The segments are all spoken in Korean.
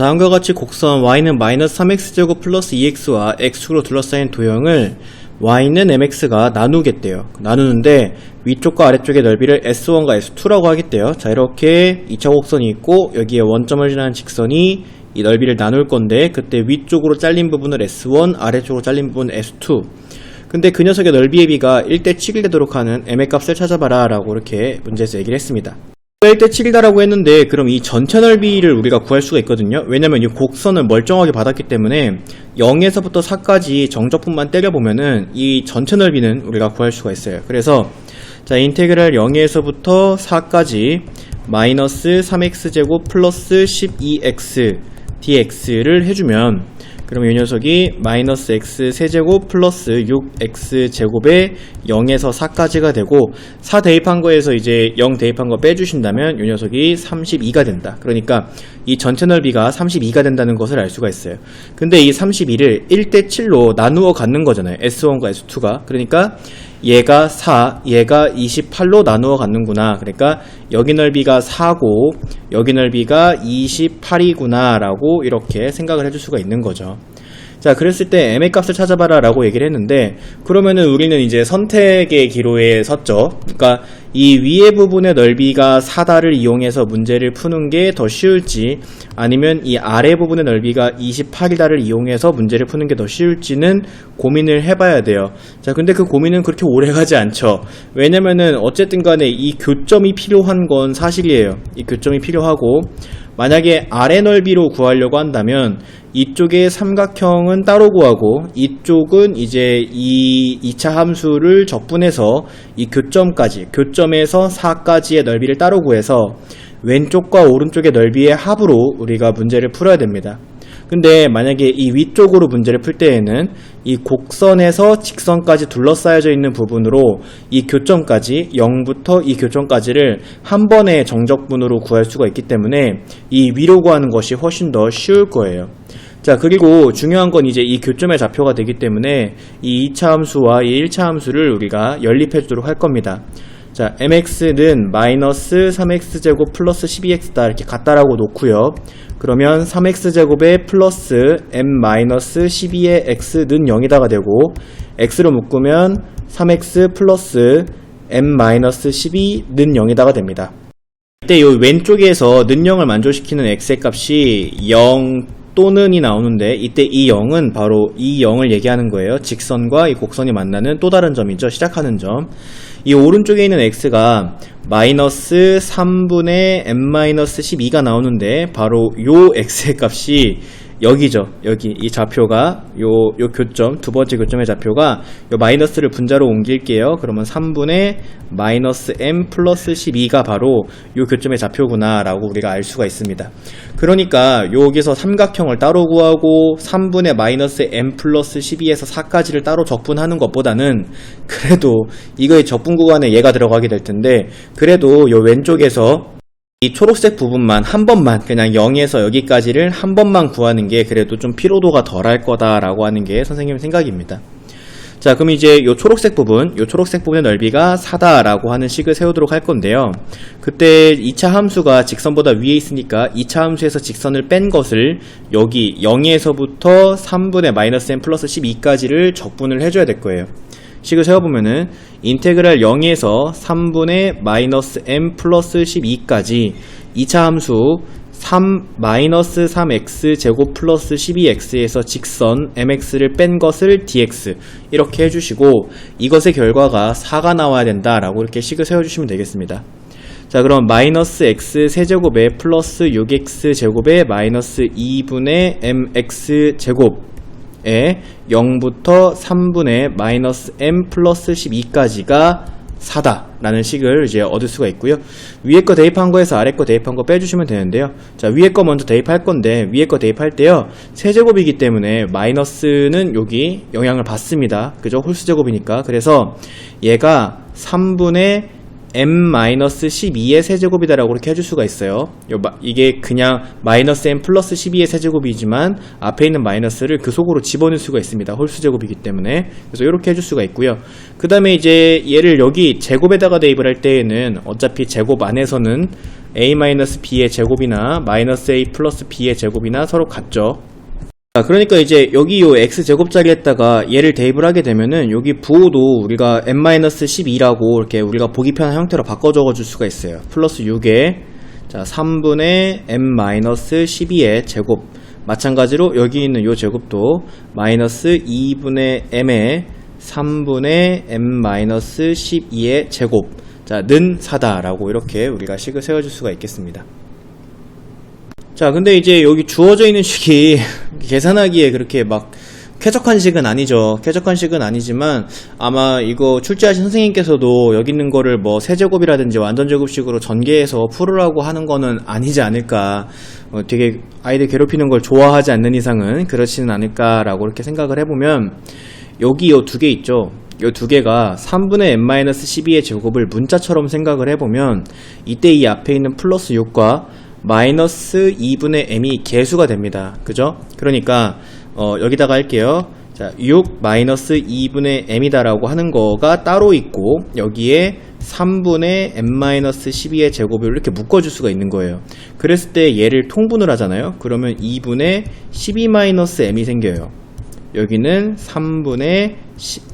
다음과 같이 곡선 y는 마이너스 3x제곱 플러스 2x와 x축으로 둘러싸인 도형을 y는 mx가 나누겠대요. 나누는데 위쪽과 아래쪽의 넓이를 s1과 s2라고 하겠대요. 자, 이렇게 2차 곡선이 있고 여기에 원점을 지나는 직선이 이 넓이를 나눌 건데, 그때 위쪽으로 잘린 부분을 s1, 아래쪽으로 잘린 부분을 s2. 근데 그 녀석의 넓이의 비가 1대 7이 되도록 하는 m의 값을 찾아봐라 라고 이렇게 문제에서 얘기를 했습니다. 1대 7이다라고 했는데 그럼 이 전체 넓이를 우리가 구할 수가 있거든요. 왜냐면 이 곡선을 멀쩡하게 받았기 때문에 0에서부터 4까지 정적분만 때려보면은 이 전체 넓이는 우리가 구할 수가 있어요. 그래서 자, 인테그랄 0에서부터 4까지 마이너스 3x제곱 플러스 12x dx를 해주면, 그러면 이 녀석이 마이너스 x 세제곱 플러스 6x 제곱에 0에서 4까지가 되고, 4 대입한 거에서 이제 0 대입한 거 빼주신다면 이 녀석이 32가 된다. 그러니까 이 전체 넓이가 32가 된다는 것을 알 수가 있어요. 근데 이 32를 1대 7로 나누어 갖는 거잖아요. S1과 S2가. 그러니까 얘가 4, 얘가 28로 나누어 갖는구나. 그러니까 여기 넓이가 4고 여기 넓이가 28이구나 라고 이렇게 생각을 해줄 수가 있는 거죠. 자, 그랬을 때 m의 값을 찾아봐라 라고 얘기를 했는데, 그러면은 우리는 이제 선택의 기로에 섰죠. 그러니까 이 위의 부분의 넓이가 4다를 이용해서 문제를 푸는 게 더 쉬울지, 아니면 이 아래 부분의 넓이가 28이다를 이용해서 문제를 푸는 게 더 쉬울지는 고민을 해봐야 돼요. 자, 근데 그 고민은 그렇게 오래 가지 않죠. 왜냐면은 어쨌든 간에 이 교점이 필요한 건 사실이에요. 이 교점이 필요하고, 만약에 아래 넓이로 구하려고 한다면 이쪽의 삼각형은 따로 구하고 이쪽은 이제 이 2차 함수를 적분해서 이 교점까지, 교점에서 4까지의 넓이를 따로 구해서 왼쪽과 오른쪽의 넓이의 합으로 우리가 문제를 풀어야 됩니다. 근데 만약에 이 위쪽으로 문제를 풀 때에는 이 곡선에서 직선까지 둘러싸여져 있는 부분으로 이 교점까지, 0부터 이 교점까지를 한 번에 정적분으로 구할 수가 있기 때문에 이 위로 구하는 것이 훨씬 더 쉬울 거예요. 자, 그리고 중요한 건 이제 이 교점의 좌표가 되기 때문에 이 2차 함수와 이 1차 함수를 우리가 연립해 주도록 할 겁니다. 자, mx는 마이너스 3x제곱 플러스 12x다 이렇게 같다라고 놓고요. 그러면 3x제곱에 플러스 m-12의 x는 0이다가 되고, x로 묶으면 3x 플러스 m-12는 0이다가 됩니다. 이때 이 왼쪽에서 는 0을 만족시키는 x의 값이 0 또는이 나오는데, 이때 이 0은 바로 이 0을 얘기하는 거예요. 직선과 이 곡선이 만나는 또 다른 점이죠. 시작하는 점. 이 오른쪽에 있는 x가 마이너스 3분의 m-12가 나오는데, 바로 요 x의 값이 여기죠. 여기 이 좌표가 요 교점, 두 번째 교점의 좌표가 요 마이너스를 분자로 옮길게요. 그러면 3분의 마이너스 m 플러스 12가 바로 요 교점의 좌표구나 라고 우리가 알 수가 있습니다. 그러니까 여기서 삼각형을 따로 구하고 3분의 마이너스 m 플러스 12에서 4까지를 따로 적분하는 것보다는, 그래도 이거의 적분 구간에 얘가 들어가게 될 텐데, 그래도 요 왼쪽에서 이 초록색 부분만 한 번만, 그냥 0에서 여기까지를 한 번만 구하는 게 그래도 좀 피로도가 덜할 거다라고 하는 게 선생님 생각입니다. 자, 그럼 이제 요 초록색 부분의 넓이가 4다라고 하는 식을 세우도록 할 건데요. 그때 2차 함수가 직선보다 위에 있으니까 2차 함수에서 직선을 뺀 것을 여기 0에서부터 3분의 마이너스 m 플러스 12까지를 적분을 해줘야 될 거예요. 식을 세워보면은 인테그랄 0에서 3분의 마이너스 m 플러스 12까지 2차 함수 3 마이너스 3x 제곱 플러스 12x에서 직선 mx를 뺀 것을 dx 이렇게 해주시고, 이것의 결과가 4가 나와야 된다라고 이렇게 식을 세워주시면 되겠습니다. 자, 그럼 마이너스 x 세제곱에 플러스 6x 제곱에 마이너스 2분의 mx 제곱 에 0부터 3분의 마이너스 m 플러스 12까지가 4다 라는 식을 이제 얻을 수가 있고요. 위에 거 대입한 거에서 아래 거 대입한 거 빼주시면 되는데요. 자, 위에 거 먼저 대입할 건데, 위에 거 대입할 때요, 세제곱이기 때문에 마이너스는 여기 영향을 받습니다. 그죠? 홀수 제곱이니까. 그래서 얘가 3분의 m-12의 세제곱이다라고 이렇게 해줄 수가 있어요. 이게 그냥 마이너스 m 플러스 12의 세제곱이지만 앞에 있는 마이너스를 그 속으로 집어넣을 수가 있습니다. 홀수 제곱이기 때문에. 그래서 이렇게 해줄 수가 있고요. 그 다음에 이제 얘를 여기 제곱에다가 대입을 할 때에는 어차피 제곱 안에서는 a-b의 제곱이나 마이너스 a 플러스 b의 제곱이나 서로 같죠. 자, 그러니까 이제 여기 요 x제곱자리에다가 얘를 대입을 하게 되면은 여기 부호도 우리가 n-12라고 이렇게 우리가 보기 편한 형태로 바꿔 적어 줄 수가 있어요. 플러스 6에 자 3분의 n-12의 제곱, 마찬가지로 여기 있는 요 제곱도 마이너스 2분의 m의 3분의 n-12의 제곱, 자 는 4다라고 이렇게 우리가 식을 세워줄 수가 있겠습니다. 자, 근데 이제 여기 주어져 있는 식이 계산하기에 그렇게 막 쾌적한 식은 아니죠. 쾌적한 식은 아니지만 아마 이거 출제하신 선생님께서도 여기 있는 거를 뭐 세제곱이라든지 완전제곱식으로 전개해서 풀으라고 하는 거는 아니지 않을까. 되게 아이들 괴롭히는 걸 좋아하지 않는 이상은 그렇지는 않을까라고 이렇게 생각을 해보면, 여기 요 두 개 있죠. 요 두 개가 3분의 n-12의 제곱을 문자처럼 생각을 해보면 이때 이 앞에 있는 플러스 6과 마이너스 2분의 m이 개수가 됩니다. 그죠? 그러니까 여기다가 할게요. 자, 6 마이너스 2분의 m이다 라고 하는 거가 따로 있고, 여기에 3분의 n-12의 제곱을 이렇게 묶어줄 수가 있는 거예요. 그랬을 때 얘를 통분을 하잖아요. 그러면 2분의 12-m이 생겨요. 여기는 3분의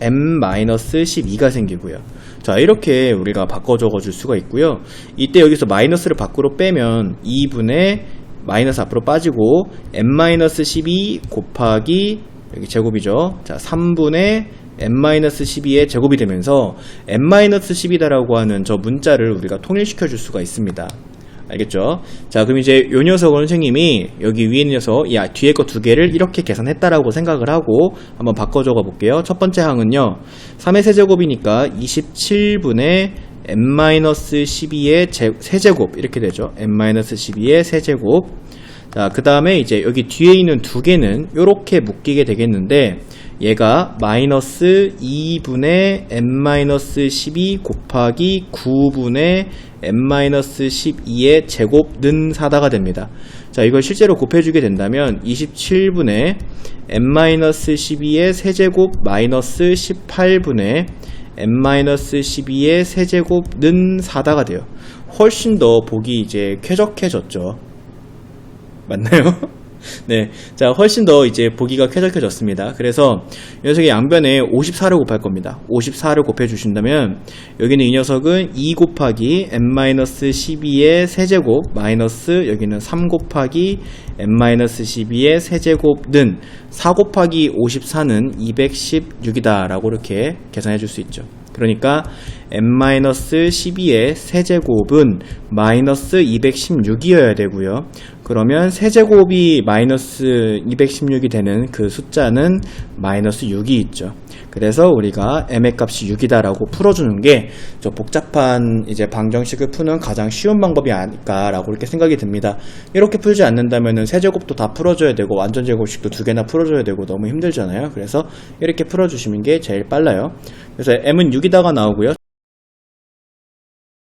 m-12가 생기고요. 자, 이렇게 우리가 바꿔 적어 줄 수가 있고요. 이때 여기서 마이너스를 밖으로 빼면 2분의 마이너스 앞으로 빠지고 n-12 곱하기 여기 제곱이죠. 자, 3분의 n-12의 제곱이 되면서 n-10이다라고 하는 저 문자를 우리가 통일시켜 줄 수가 있습니다. 알겠죠? 자, 그럼 이제 요 녀석은 선생님이 여기 위에 있는 녀석, 야, 뒤에 거 두 개를 이렇게 계산했다라고 생각을 하고 한번 바꿔 적어 볼게요. 첫 번째 항은요, 3의 세제곱이니까 27분의 n-12의 세제곱 이렇게 되죠. n-12의 세제곱. 자, 그 다음에 이제 여기 뒤에 있는 두 개는 요렇게 묶이게 되겠는데, 얘가 마이너스 2분의 n-12 곱하기 9분의 n-12의 제곱 는 4다가 됩니다. 자, 이걸 실제로 곱해주게 된다면 27분의 n-12의 세제곱 마이너스 18분의 n-12의 세제곱 는 4다가 돼요. 훨씬 더 보기 이제 쾌적해졌죠. 맞나요? 네. 자, 훨씬 더 이제 보기가 쾌적해졌습니다. 그래서 이 녀석의 양변에 54를 곱할 겁니다. 54를 곱해 주신다면 여기는 이 녀석은 2 곱하기 n-12의 세제곱 마이너스 여기는 3 곱하기 n-12의 세제곱는 4 곱하기 54는 216이다 라고 이렇게 계산해 줄 수 있죠. 그러니까 n-12의 세제곱은 마이너스 216이어야 되고요. 그러면 세제곱이 마이너스 216이 되는 그 숫자는 마이너스 6이 있죠. 그래서 우리가 m의 값이 6이다 라고 풀어주는 게 저 복잡한 이제 방정식을 푸는 가장 쉬운 방법이 아닐까 라고 이렇게 생각이 듭니다. 이렇게 풀지 않는다면은 세제곱도 다 풀어줘야 되고 완전제곱식도 두 개나 풀어줘야 되고 너무 힘들잖아요. 그래서 이렇게 풀어주시는 게 제일 빨라요. 그래서 m은 6이다가 나오고요.